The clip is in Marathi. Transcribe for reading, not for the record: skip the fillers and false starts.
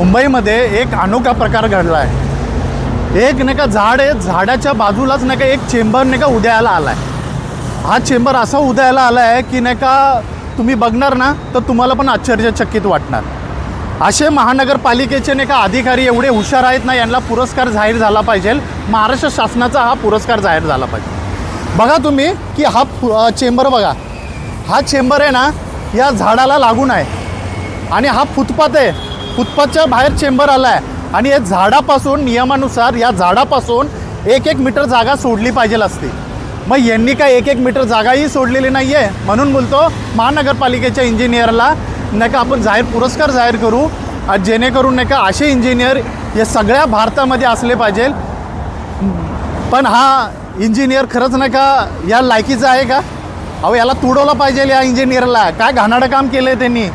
मुंबईमध्ये एक अनोखा प्रकार घडला आहे। एक नाही का झाड आहे, झाडाच्या बाजूलाच नाही का एक चेंबर नाही का उदयाला आला आहे। हा चेंबर असा उदयाला आला आहे की नाही का तुम्ही बघणार ना तर तुम्हाला पण आश्चर्यचकित वाटणार। असे महानगरपालिकेचे नाही का अधिकारी एवढे हुशार आहेत ना, यांना पुरस्कार जाहीर झाला पाहिजे, महाराष्ट्र शासनाचा हा पुरस्कार जाहीर झाला पाहिजे। बघा तुम्ही की हा चेंबर बघा, हा चेंबर आहे ना या झाडाला लागून आहे आणि हा फुटपाथ आहे, फुटपाथच्या बाहेर चेंबर आला आहे आणि या झाडापासून नियमानुसार या झाडापासून 1-1 मीटर जागा सोडली पाहिजे असते। मग यांनी काय 1-1 मीटर जागाही सोडलेली नाही आहे, म्हणून बोलतो महानगरपालिकेच्या इंजिनियरला नाही का आपण पुरस्कार जाहीर करू, जेणेकरून नाही का असे इंजिनियर या सगळ्या भारतामध्ये असले पाहिजे। पण हा इंजिनियर खरंच नाही का या लायकीचा आहे का? अहो याला तुडवलं पाहिजे या इंजिनियरला, काय घाणारं काम केलं आहे त्यांनी।